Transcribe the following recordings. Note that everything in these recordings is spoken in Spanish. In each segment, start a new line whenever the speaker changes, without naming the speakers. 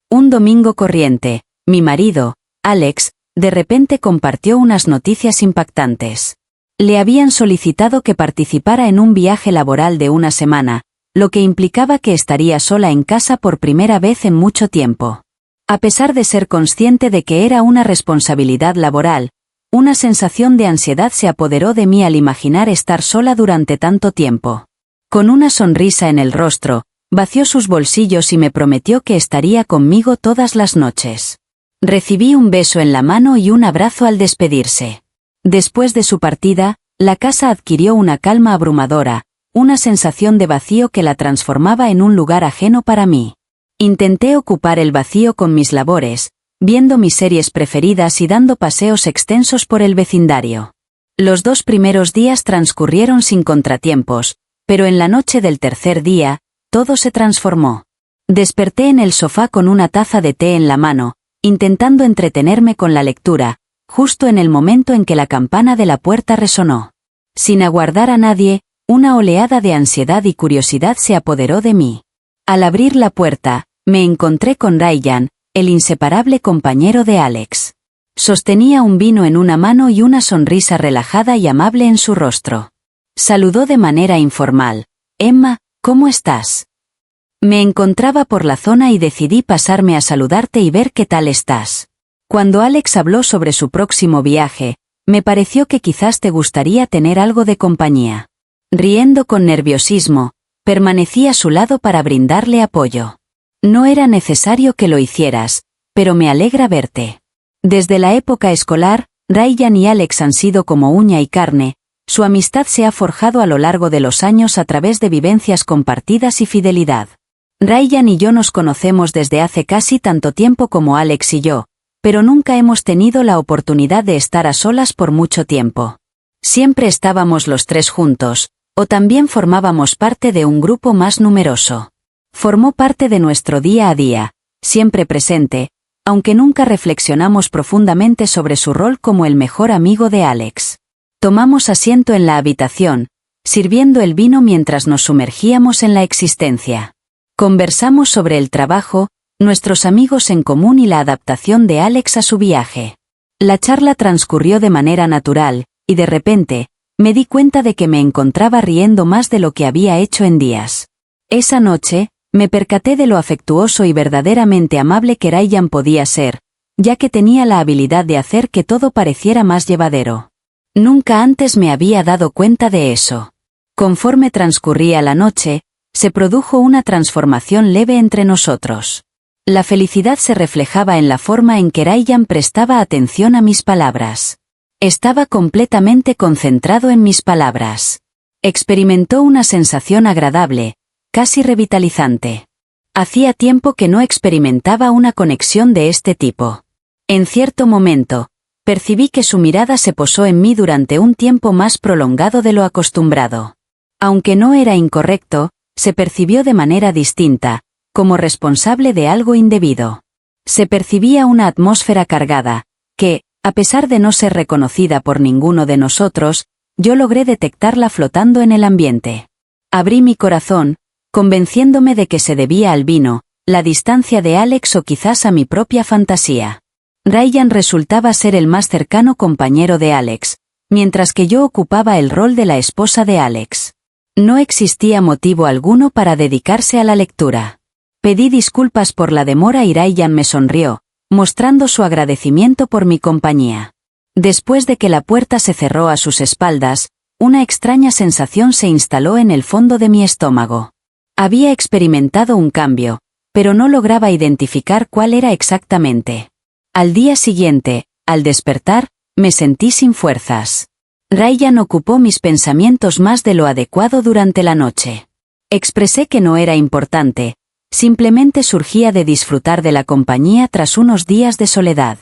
Un domingo corriente, mi marido, Alex, de repente compartió unas noticias impactantes. Le habían solicitado que participara en un viaje laboral de una semana, lo que implicaba que estaría sola en casa por primera vez en mucho tiempo. A pesar de ser consciente de que era una responsabilidad laboral, una sensación de ansiedad se apoderó de mí al imaginar estar sola durante tanto tiempo. Con una sonrisa en el rostro, vació sus bolsillos y me prometió que estaría conmigo todas las noches. Recibí un beso en la mano y un abrazo al despedirse. Después de su partida, la casa adquirió una calma abrumadora, una sensación de vacío que la transformaba en un lugar ajeno para mí. Intenté ocupar el vacío con mis labores, viendo mis series preferidas y dando paseos extensos por el vecindario. Los 2 primeros días transcurrieron sin contratiempos, pero en la noche del tercer día, todo se transformó. Desperté en el sofá con una taza de té en la mano, intentando entretenerme con la lectura, justo en el momento en que la campana de la puerta resonó. Sin aguardar a nadie, una oleada de ansiedad y curiosidad se apoderó de mí. Al abrir la puerta, me encontré con Ryan, el inseparable compañero de Alex. Sostenía un vino en una mano y una sonrisa relajada y amable en su rostro. Saludó de manera informal. «Emma, ¿cómo estás?» Me encontraba por la zona y decidí pasarme a saludarte y ver qué tal estás. Cuando Alex habló sobre su próximo viaje, me pareció que quizás te gustaría tener algo de compañía. Riendo con nerviosismo, permanecí a su lado para brindarle apoyo. No era necesario que lo hicieras, pero me alegra verte. Desde la época escolar, Ryan y Alex han sido como uña y carne, su amistad se ha forjado a lo largo de los años a través de vivencias compartidas y fidelidad. Ryan y yo nos conocemos desde hace casi tanto tiempo como Alex y yo, pero nunca hemos tenido la oportunidad de estar a solas por mucho tiempo. Siempre estábamos los 3 juntos, o también formábamos parte de un grupo más numeroso. Formó parte de nuestro día a día, siempre presente, aunque nunca reflexionamos profundamente sobre su rol como el mejor amigo de Alex. Tomamos asiento en la habitación, sirviendo el vino mientras nos sumergíamos en la existencia. Conversamos sobre el trabajo, nuestros amigos en común y la adaptación de Alex a su viaje. La charla transcurrió de manera natural, y de repente, me di cuenta de que me encontraba riendo más de lo que había hecho en días. Esa noche, me percaté de lo afectuoso y verdaderamente amable que Ryan podía ser, ya que tenía la habilidad de hacer que todo pareciera más llevadero. Nunca antes me había dado cuenta de eso. Conforme transcurría la noche, se produjo una transformación leve entre nosotros. La felicidad se reflejaba en la forma en que Ryan prestaba atención a mis palabras. Estaba completamente concentrado en mis palabras. Experimentó una sensación agradable, casi revitalizante. Hacía tiempo que no experimentaba una conexión de este tipo. En cierto momento, percibí que su mirada se posó en mí durante un tiempo más prolongado de lo acostumbrado. Aunque no era incorrecto, se percibió de manera distinta, como responsable de algo indebido. Se percibía una atmósfera cargada, que, a pesar de no ser reconocida por ninguno de nosotros, yo logré detectarla flotando en el ambiente. Abrí mi corazón, convenciéndome de que se debía al vino, la distancia de Alex o quizás a mi propia fantasía. Ryan resultaba ser el más cercano compañero de Alex, mientras que yo ocupaba el rol de la esposa de Alex. No existía motivo alguno para dedicarse a la lectura. Pedí disculpas por la demora y Ryan me sonrió, mostrando su agradecimiento por mi compañía. Después de que la puerta se cerró a sus espaldas, una extraña sensación se instaló en el fondo de mi estómago. Había experimentado un cambio, pero no lograba identificar cuál era exactamente. Al día siguiente, al despertar, me sentí sin fuerzas. Ryan ocupó mis pensamientos más de lo adecuado durante la noche. Expresé que no era importante, simplemente surgía de disfrutar de la compañía tras unos días de soledad.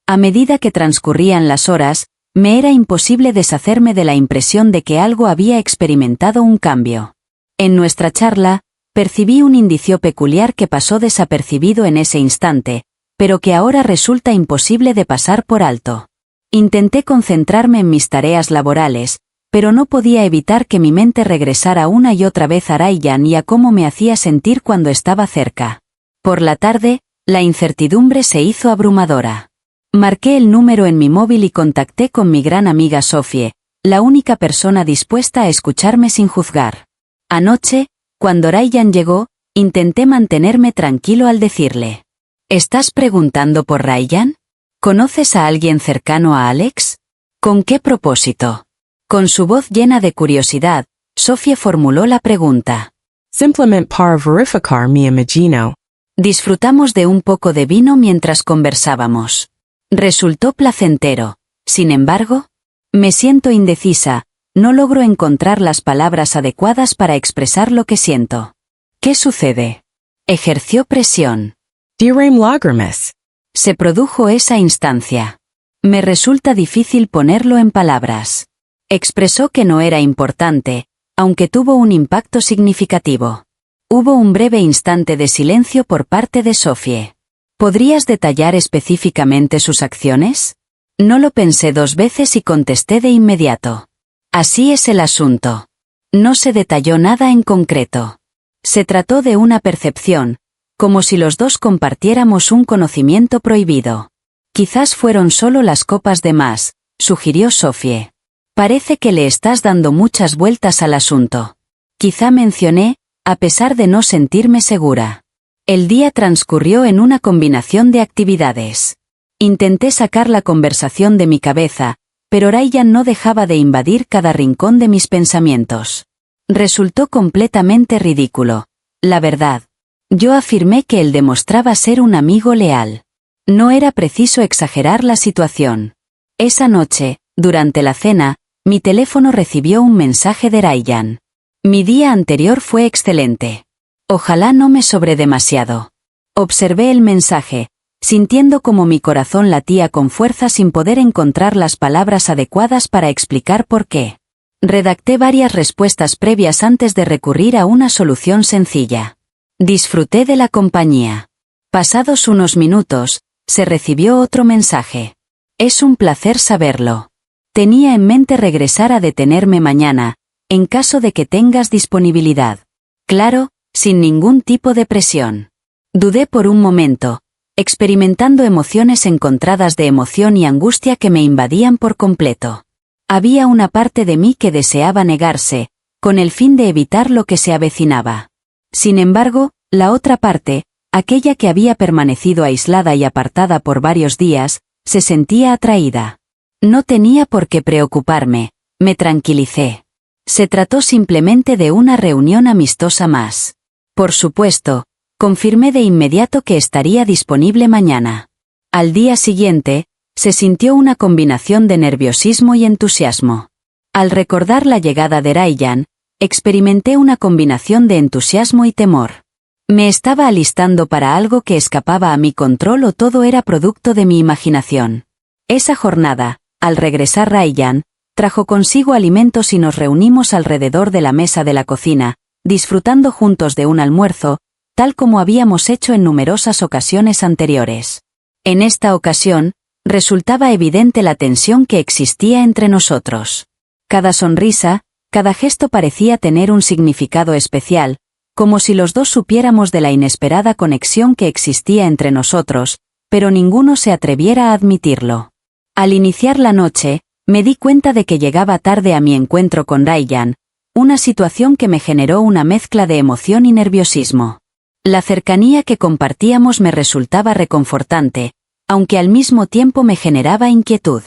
A medida que transcurrían las horas, me era imposible deshacerme de la impresión de que algo había experimentado un cambio. En nuestra charla, percibí un indicio peculiar que pasó desapercibido en ese instante, pero que ahora resulta imposible de pasar por alto. Intenté concentrarme en mis tareas laborales, pero no podía evitar que mi mente regresara una y otra vez a Ryan y a cómo me hacía sentir cuando estaba cerca. Por la tarde, La incertidumbre se hizo abrumadora. Marqué el número en mi móvil y contacté con mi gran amiga Sophie, la única persona dispuesta a escucharme sin juzgar. Anoche, cuando Ryan llegó, intenté mantenerme tranquilo al decirle: ¿Estás preguntando por Ryan? ¿Conoces a alguien cercano a Alex? ¿Con qué propósito? Con su voz llena de curiosidad, Sophie formuló la pregunta.
Simplement par verificar mi imagino.
Disfrutamos de un poco de vino mientras conversábamos. Resultó placentero. Sin embargo, me siento indecisa, no logro encontrar las palabras adecuadas para expresar lo que siento. ¿Qué sucede? Ejerció presión.
Direm lágrimas.
Se produjo esa instancia. Me resulta difícil ponerlo en palabras. Expresó que no era importante, aunque tuvo un impacto significativo. Hubo un breve instante de silencio por parte de Sophie. ¿Podrías detallar específicamente sus acciones? No lo pensé 2 veces y contesté de inmediato. Así es el asunto. No se detalló nada en concreto. Se trató de una percepción, como si los dos compartiéramos un conocimiento prohibido. Quizás fueron solo las copas de más, sugirió Sophie. Parece que le estás dando muchas vueltas al asunto. Quizá mencioné, a pesar de no sentirme segura. El día transcurrió en una combinación de actividades. Intenté sacar la conversación de mi cabeza, pero Ryan no dejaba de invadir cada rincón de mis pensamientos. Resultó completamente ridículo. La verdad. Yo afirmé que él demostraba ser un amigo leal. No era preciso exagerar la situación. Esa noche, durante la cena, mi teléfono recibió un mensaje de Ryan. Mi día anterior fue excelente. Ojalá no me sobre demasiado. Observé el mensaje, sintiendo como mi corazón latía con fuerza sin poder encontrar las palabras adecuadas para explicar por qué. Redacté varias respuestas previas antes de recurrir a una solución sencilla. Disfruté de la compañía. Pasados unos minutos, se recibió otro mensaje. Es un placer saberlo. Tenía en mente regresar a detenerme mañana, en caso de que tengas disponibilidad. Claro, sin ningún tipo de presión. Dudé por un momento, experimentando emociones encontradas de emoción y angustia que me invadían por completo. Había una parte de mí que deseaba negarse, con el fin de evitar lo que se avecinaba. Sin embargo, la otra parte, aquella que había permanecido aislada y apartada por varios días, se sentía atraída. No tenía por qué preocuparme, me tranquilicé. Se trató simplemente de una reunión amistosa más. Por supuesto, confirmé de inmediato que estaría disponible mañana. Al día siguiente, se sintió una combinación de nerviosismo y entusiasmo. Al recordar la llegada de Ryan, experimenté una combinación de entusiasmo y temor. ¿Me estaba alistando para algo que escapaba a mi control o todo era producto de mi imaginación? Esa jornada, al regresar Ryan, trajo consigo alimentos y nos reunimos alrededor de la mesa de la cocina, disfrutando juntos de un almuerzo, tal como habíamos hecho en numerosas ocasiones anteriores. En esta ocasión, resultaba evidente la tensión que existía entre nosotros. Cada sonrisa, cada gesto parecía tener un significado especial, como si los dos supiéramos de la inesperada conexión que existía entre nosotros, pero ninguno se atreviera a admitirlo. Al iniciar la noche, me di cuenta de que llegaba tarde a mi encuentro con Ryan, una situación que me generó una mezcla de emoción y nerviosismo. La cercanía que compartíamos me resultaba reconfortante, aunque al mismo tiempo me generaba inquietud.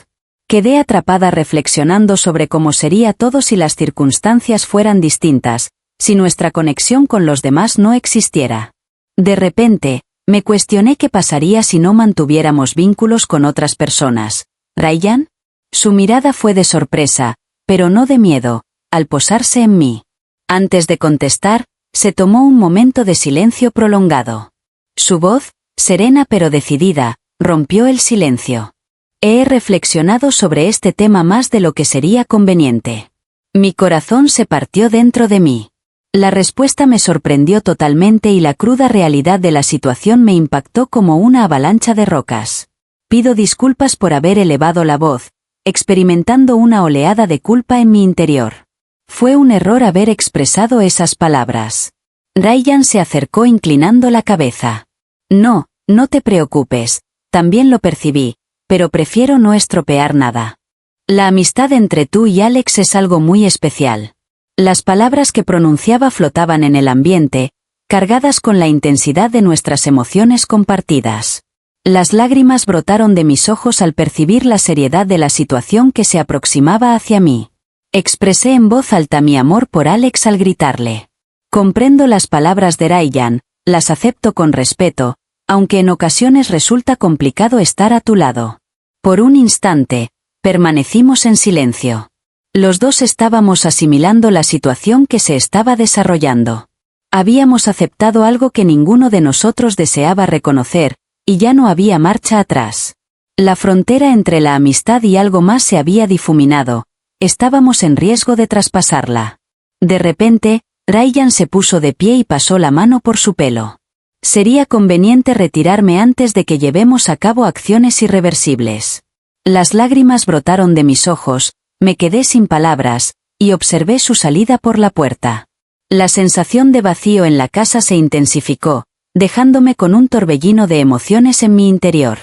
Quedé atrapada reflexionando sobre cómo sería todo si las circunstancias fueran distintas, si nuestra conexión con los demás no existiera. De repente, me cuestioné qué pasaría si no mantuviéramos vínculos con otras personas. ¿Ryan? Su mirada fue de sorpresa, pero no de miedo, al posarse en mí. Antes de contestar, se tomó un momento de silencio prolongado. Su voz, serena pero decidida, rompió el silencio. He reflexionado sobre este tema más de lo que sería conveniente. Mi corazón se partió dentro de mí. La respuesta me sorprendió totalmente y la cruda realidad de la situación me impactó como una avalancha de rocas. Pido disculpas por haber elevado la voz, experimentando una oleada de culpa en mi interior. Fue un error haber expresado esas palabras. Ryan se acercó inclinando la cabeza. No, No te preocupes, también lo percibí, pero prefiero no estropear nada. La amistad entre tú y Alex es algo muy especial. Las palabras que pronunciaba flotaban en el ambiente, cargadas con la intensidad de nuestras emociones compartidas. Las lágrimas brotaron de mis ojos al percibir la seriedad de la situación que se aproximaba hacia mí. Expresé en voz alta mi amor por Alex al gritarle. Comprendo las palabras de Ryan, las acepto con respeto, aunque en ocasiones resulta complicado estar a tu lado. Por un instante, permanecimos en silencio. Los dos estábamos asimilando la situación que se estaba desarrollando. Habíamos aceptado algo que ninguno de nosotros deseaba reconocer, y ya no había marcha atrás. La frontera entre la amistad y algo más se había difuminado, estábamos en riesgo de traspasarla. De repente, Ryan se puso de pie y pasó la mano por su pelo. Sería conveniente retirarme antes de que llevemos a cabo acciones irreversibles. Las lágrimas brotaron de mis ojos, me quedé sin palabras, y observé su salida por la puerta. La sensación de vacío en la casa se intensificó, dejándome con un torbellino de emociones en mi interior.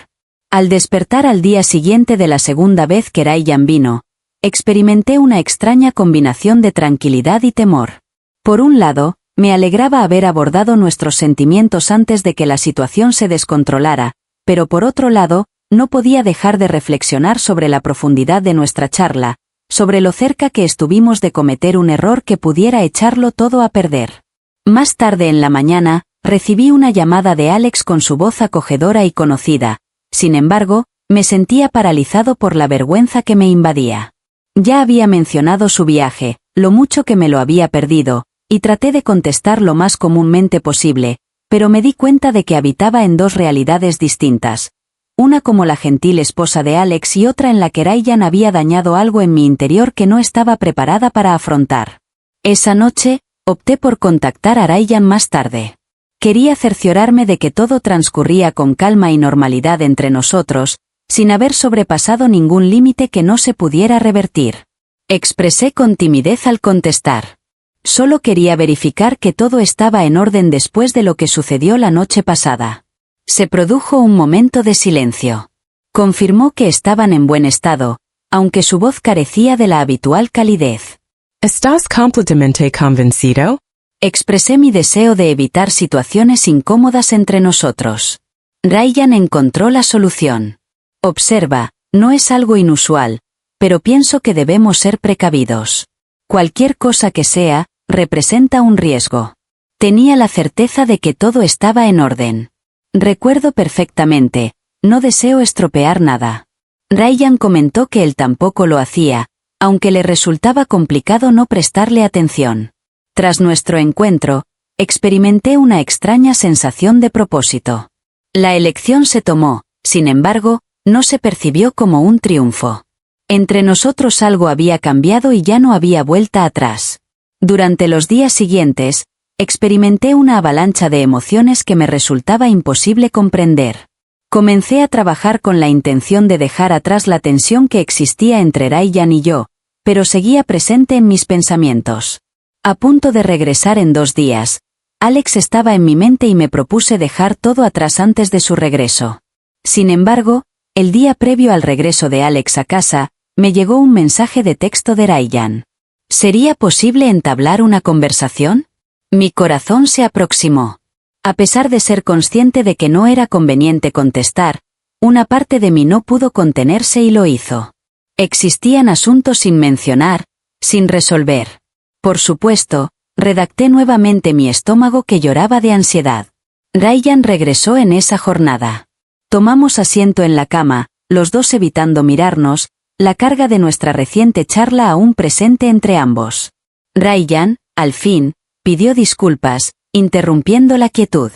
Al despertar al día siguiente de la segunda vez que Ryan vino, experimenté una extraña combinación de tranquilidad y temor. Por un lado, me alegraba haber abordado nuestros sentimientos antes de que la situación se descontrolara, pero por otro lado, no podía dejar de reflexionar sobre la profundidad de nuestra charla, sobre lo cerca que estuvimos de cometer un error que pudiera echarlo todo a perder. Más tarde en la mañana, recibí una llamada de Alex con su voz acogedora y conocida, sin embargo, me sentía paralizado por la vergüenza que me invadía. Ya había mencionado su viaje, lo mucho que me lo había perdido, y traté de contestar lo más comúnmente posible, pero me di cuenta de que habitaba en dos realidades distintas. Una como la gentil esposa de Alex y otra en la que Ryan había dañado algo en mi interior que no estaba preparada para afrontar. Esa noche, opté por contactar a Ryan más tarde. Quería cerciorarme de que todo transcurría con calma y normalidad entre nosotros, sin haber sobrepasado ningún límite que no se pudiera revertir. Expresé con timidez al contestar. Solo quería verificar que todo estaba en orden después de lo que sucedió la noche pasada. Se produjo un momento de silencio. Confirmó que estaban en buen estado, aunque su voz carecía de la habitual calidez.
¿Estás completamente convencido?
Expresé mi deseo de evitar situaciones incómodas entre nosotros. Ryan encontró la solución. Observa, no es algo inusual, pero pienso que debemos ser precavidos. Cualquier cosa que sea, representa un riesgo. Tenía la certeza de que todo estaba en orden. Recuerdo perfectamente, no deseo estropear nada. Ryan comentó que él tampoco lo hacía, aunque le resultaba complicado no prestarle atención. Tras nuestro encuentro, experimenté una extraña sensación de propósito. La elección se tomó, sin embargo, no se percibió como un triunfo. Entre nosotros algo había cambiado y ya no había vuelta atrás. Durante los días siguientes, experimenté una avalancha de emociones que me resultaba imposible comprender. Comencé a trabajar con la intención de dejar atrás la tensión que existía entre Ryan y yo, pero seguía presente en mis pensamientos. A punto de regresar en 2 días, Alex estaba en mi mente y me propuse dejar todo atrás antes de su regreso. Sin embargo, el día previo al regreso de Alex a casa, me llegó un mensaje de texto de Ryan. ¿Sería posible entablar una conversación? Mi corazón se aproximó. A pesar de ser consciente de que no era conveniente contestar, una parte de mí no pudo contenerse y lo hizo. Existían asuntos sin mencionar, sin resolver. Por supuesto, redacté nuevamente mi estómago que lloraba de ansiedad. Ryan regresó en esa jornada. Tomamos asiento en la cama, los dos evitando mirarnos, la carga de nuestra reciente charla aún presente entre ambos. Ryan, al fin, pidió disculpas, interrumpiendo la quietud.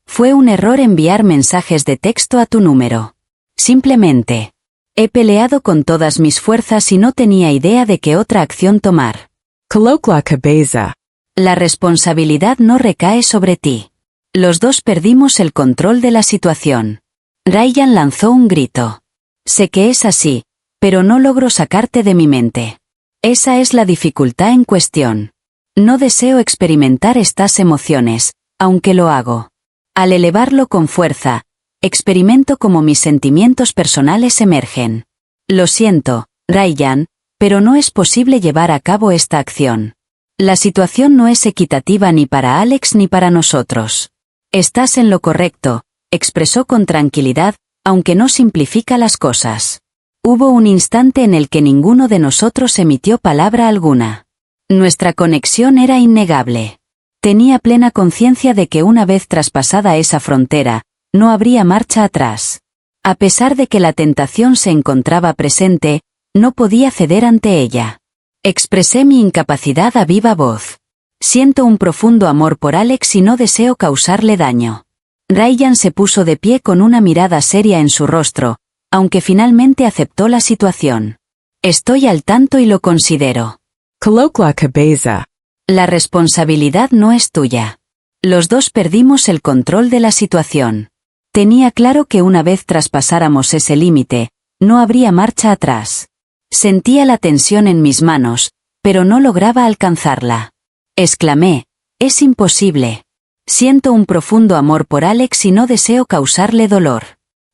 Fue un error enviar mensajes de texto a tu número. Simplemente. He peleado con todas mis fuerzas y no tenía idea de qué otra acción tomar.
Colocla cabeza.
La responsabilidad no recae sobre ti. Los dos perdimos el control de la situación. Ryan lanzó un grito. Sé que es así, pero no logro sacarte de mi mente. Esa es la dificultad en cuestión. No deseo experimentar estas emociones, aunque lo hago. Al elevarlo con fuerza, experimento cómo mis sentimientos personales emergen. Lo siento, Ryan, pero no es posible llevar a cabo esta acción. La situación no es equitativa ni para Alex ni para nosotros. Estás en lo correcto, expresó con tranquilidad, aunque no simplifica las cosas. Hubo un instante en el que ninguno de nosotros emitió palabra alguna. Nuestra conexión era innegable. Tenía plena conciencia de que una vez traspasada esa frontera, no habría marcha atrás. A pesar de que la tentación se encontraba presente, no podía ceder ante ella. Expresé mi incapacidad a viva voz. Siento un profundo amor por Alex y no deseo causarle daño. Ryan se puso de pie con una mirada seria en su rostro, aunque finalmente aceptó la situación. Estoy al tanto y lo considero.
Kolokla Cabeza.
La responsabilidad no es tuya. Los dos perdimos el control de la situación. Tenía claro que una vez traspasáramos ese límite, no habría marcha atrás. Sentía la tensión en mis manos, pero no lograba alcanzarla. Exclamé, es imposible. Siento un profundo amor por Alex y no deseo causarle dolor.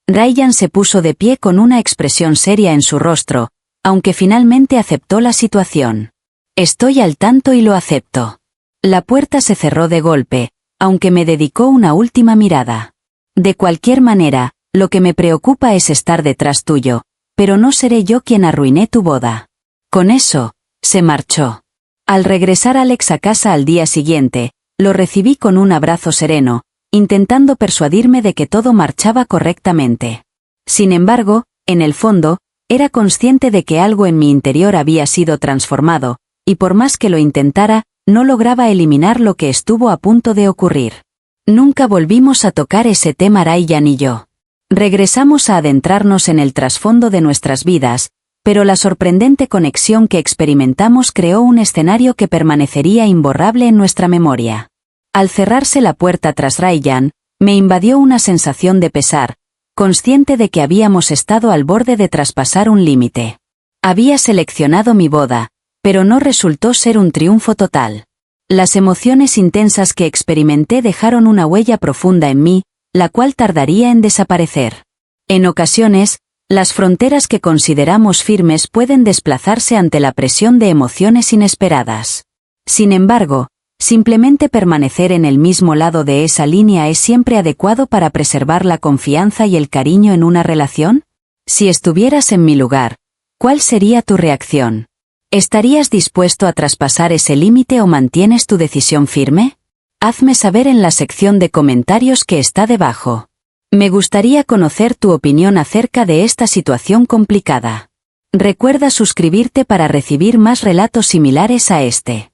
Ryan se puso de pie con una expresión seria en su rostro, aunque finalmente aceptó la situación. Estoy al tanto y lo acepto. La puerta se cerró de golpe, aunque me dedicó una última mirada. De cualquier manera, lo que me preocupa es estar detrás tuyo, pero no seré yo quien arruiné tu boda. Con eso, se marchó. Al regresar Alex a casa al día siguiente, lo recibí con un abrazo sereno, intentando persuadirme de que todo marchaba correctamente. Sin embargo, en el fondo, era consciente de que algo en mi interior había sido transformado, y por más que lo intentara, no lograba eliminar lo que estuvo a punto de ocurrir. Nunca volvimos a tocar ese tema Ryan y yo. Regresamos a adentrarnos en el trasfondo de nuestras vidas, pero la sorprendente conexión que experimentamos creó un escenario que permanecería imborrable en nuestra memoria. Al cerrarse la puerta tras Ryan, me invadió una sensación de pesar, consciente de que habíamos estado al borde de traspasar un límite. Había seleccionado mi boda, pero no resultó ser un triunfo total. Las emociones intensas que experimenté dejaron una huella profunda en mí, la cual tardaría en desaparecer. En ocasiones, las fronteras que consideramos firmes pueden desplazarse ante la presión de emociones inesperadas. Sin embargo, simplemente permanecer en el mismo lado de esa línea es siempre adecuado para preservar la confianza y el cariño en una relación. Si estuvieras en mi lugar, ¿cuál sería tu reacción? ¿Estarías dispuesto a traspasar ese límite o mantienes tu decisión firme? Hazme saber en la sección de comentarios que está debajo. Me gustaría conocer tu opinión acerca de esta situación complicada. Recuerda suscribirte para recibir más relatos similares a este.